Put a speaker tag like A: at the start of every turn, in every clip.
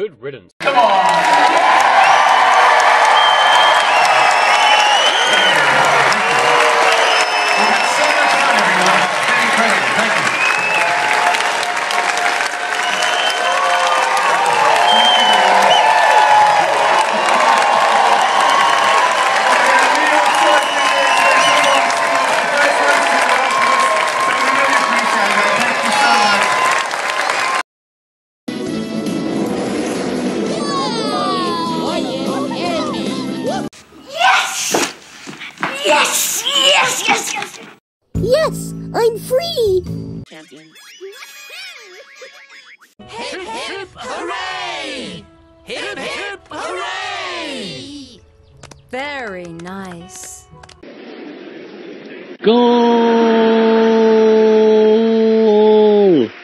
A: Good riddance.
B: Come on!
C: Yes! Yes! Yes! Yes! Yes! I'm free!
D: Champion. Hip hip hooray! Hip hip hooray!
E: Very nice.
F: Goal!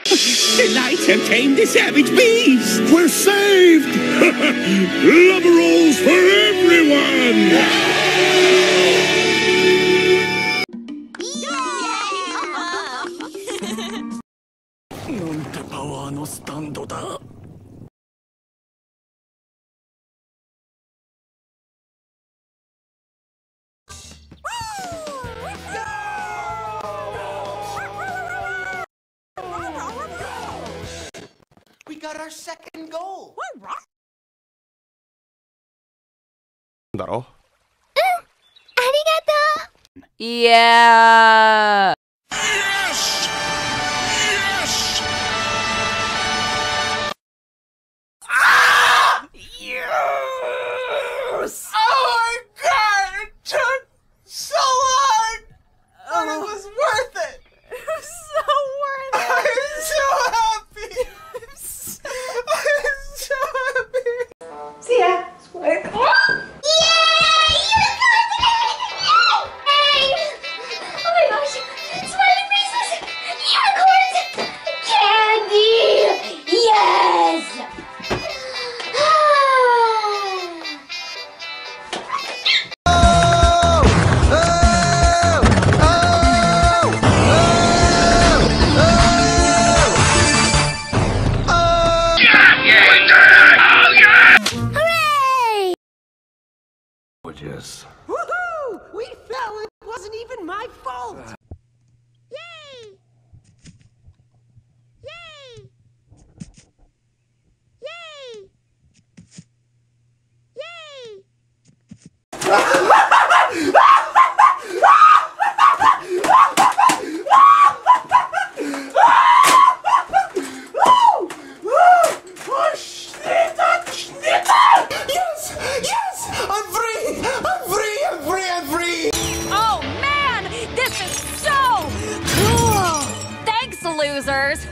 F: The knights have tamed the savage beast! We're saved! Love rolls for everyone!
B: We got our second goal.
G: だろ?
E: Yeah.
F: Yes! Yes!
B: Yes! Oh my god! It took so long! But it was worth it!
E: It was so worth it.
B: I'm so happy! I'm so happy! See ya! Squid.
G: Gorgeous.
D: Woohoo! We fell. It wasn't even my fault.
C: Yay! Yay! Yay! Yay!
B: Yes! Yes! I'm free! I'm free! I'm free! I'm free!
E: Oh man, this is so cool. Thanks, losers.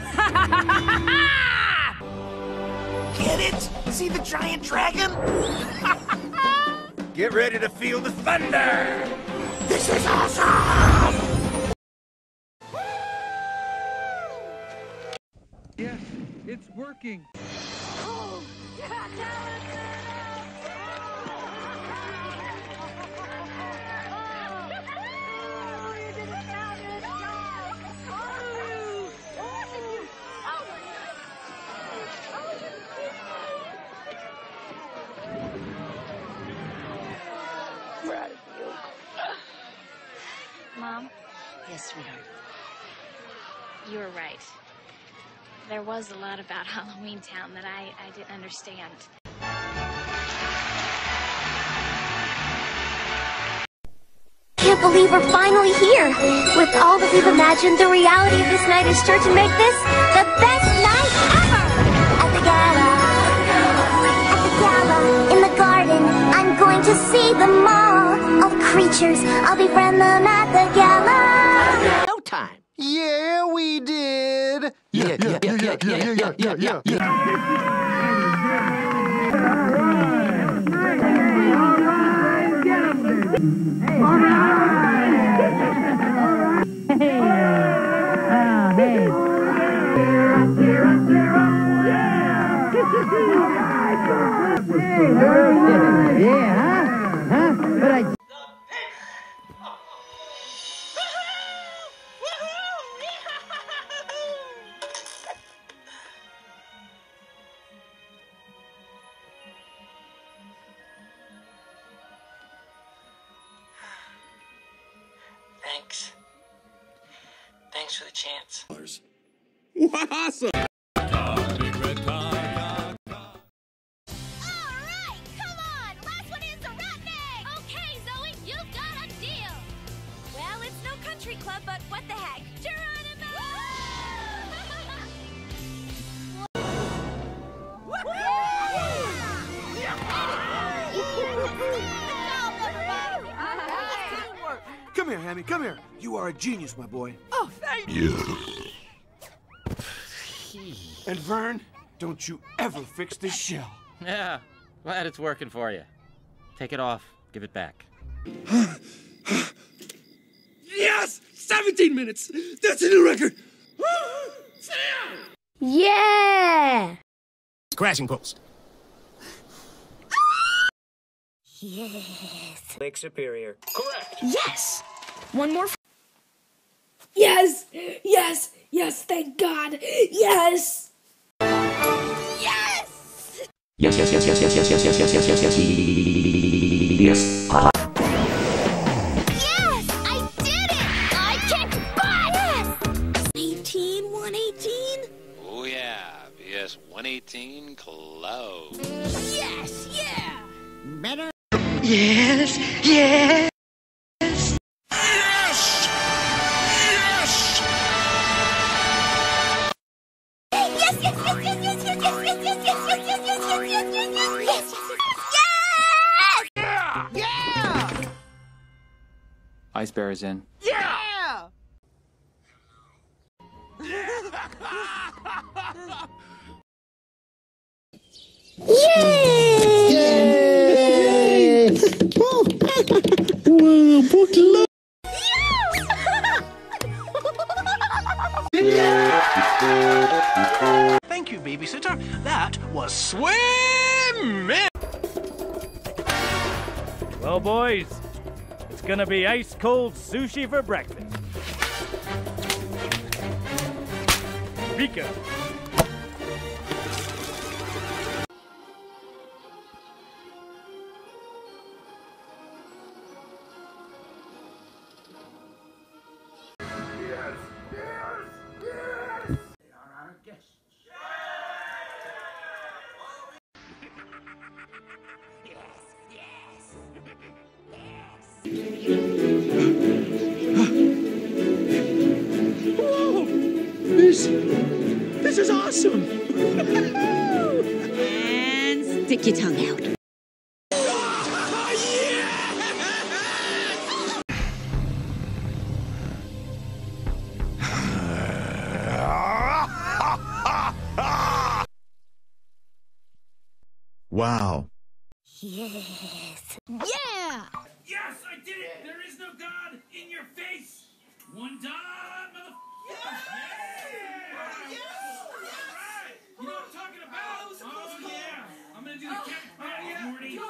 B: Get it? See the giant dragon?
F: Get ready to feel the thunder!
B: This is awesome!
H: Yes, it's working.
I: Mom?
D: Yes, sweetheart.
I: You were right. There was a lot about Halloween Town that I didn't understand.
C: Can't believe we're finally here! With all that we've imagined, the reality of this night is sure to make this the best night ever! At the gala, in the garden, I'm going to see them all. All the creatures, I'll befriend them at the gala.
D: No time.
B: Yeah, we did! for the chance.
F: Awesome!
E: Club, but what the heck? Geronimo!
A: Come here, Hammy, come here. You are a genius, my boy.
D: Oh, thank you.
A: And Vern, don't you ever fix this shell.
J: Yeah, glad it's working for you. Take it off, give it back.
F: Yes! 17 minutes! That's a new record!
C: Yeah!
A: Crashing post.
C: Yes.
B: Lake Superior. Correct.
C: Yes! One more.
K: Yes! Yes! Yes, thank God! Yes!
C: Yes!
L: Yes, yes, yes, yes, yes, yes, yes, yes, yes, yes, yes, yes, yes. Haha.
C: Yes! I did it! I kicked butt! 18, 118?
M: Oh yeah, VS 118 close.
C: Yes, yeah!
D: Better.
F: Yes! Yes! Yes! Yes!
C: Yes, yes, yes, yes, yes, yes, yes, yes, yes, yes, yes, yes, yes, yes,
D: Yeah!
J: Ice Bear is in.
D: Yeah!
B: Thank you, babysitter. That was swimming.
N: Well, boys, it's gonna be ice-cold sushi for breakfast. Rika.
F: Whoa! This is awesome!
K: And stick your tongue out.
F: Wow.
C: yes. Yeah!
F: Yes, I did it! There is no God in your face! One God, motherfucker! Yeah! Alright! You know what I'm talking about? Oh, yeah! I'm gonna do the Cabbage Patch, Morty!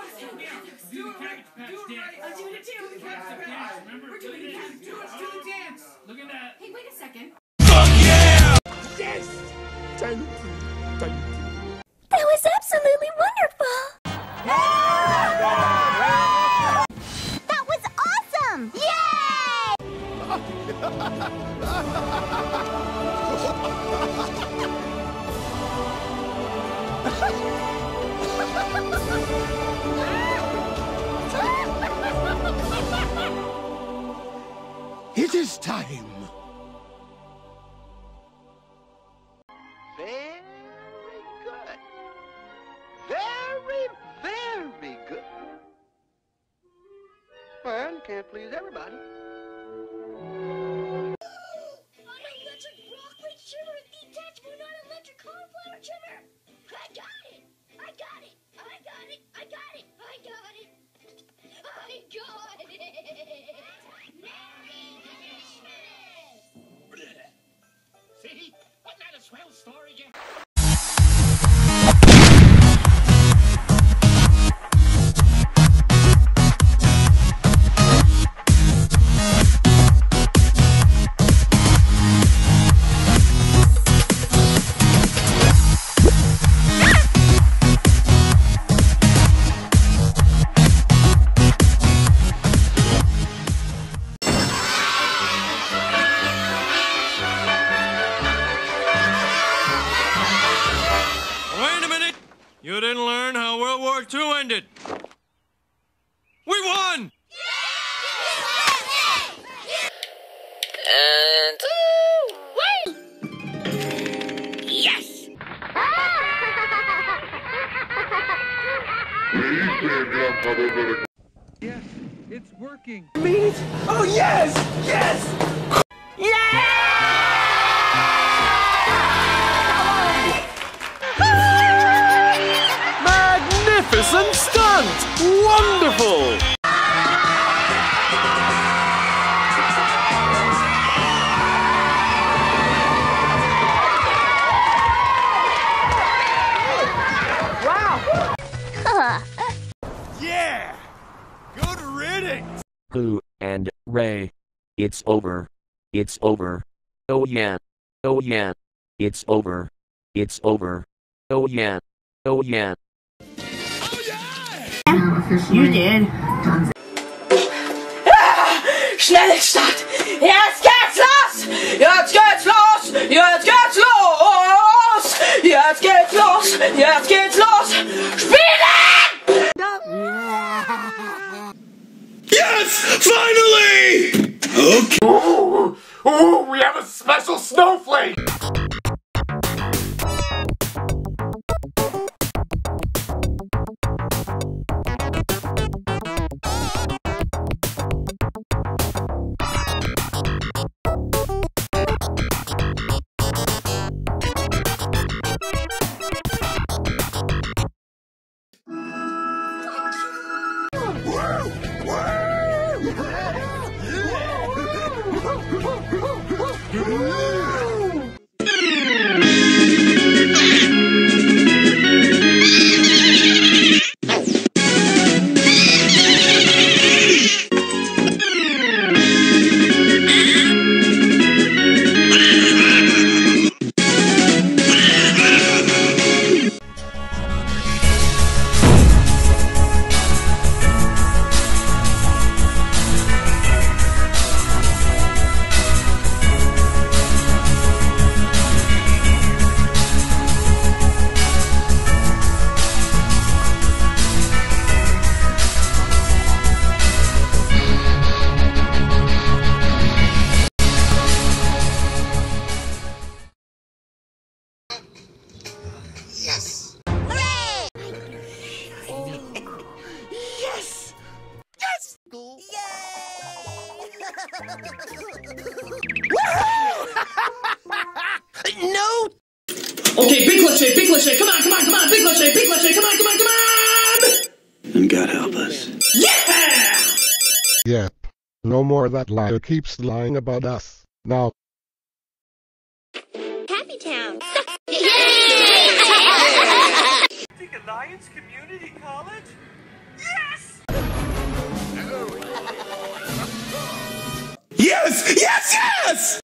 F: Do the Cabbage Patch dance!
D: I'm doing it too! The Cabbage Patch!
F: Remember?
D: We're doing the Cabbage Patch! Do the dance!
F: Look at that!
D: Hey, wait a second.
F: Fuck yeah!
A: Yes! Thank you. Thank you.
C: That was absolutely wonderful! That was awesome!
A: It is time.
O: Very good. Very, very good. Well, you can't please everybody.
C: Electric broccoli trimmer, detachable non-electric cauliflower trimmer. I got it! I got it! I got it! I got it! I got it! I got it! Merry Christmas!
F: See? Wasn't that a swell story, Jack?
P: Wait a minute! You didn't learn how World War II ended. We won!
Q: And wait! Yes!
H: Yes, it's working.
B: Meat? Oh yes! Yes!
R: Magnificent stunt! Wonderful!
B: Yeah! Good riddance!
L: Boo and Ray. It's over. It's over. Oh yeah. Oh yeah. It's over. It's over. Oh yeah. Oh yeah.
Q: You did. Schnellstart! Jetzt geht's los! Jetzt geht's los! Jetzt geht's los! Jetzt geht's los! Jetzt geht's los! Spielen!
B: Yes! Finally! Okay.
R: Oh, we have a special snowflake!
B: No!
Q: Okay, big cliche, come on, big cliche, come on!
A: And God help us.
Q: Yeah!
S: Yep. No more that liar keeps lying about us. Now.
C: Happy Town.
F: Think Alliance Community College? Yes!
B: Yes! Yes! Yes!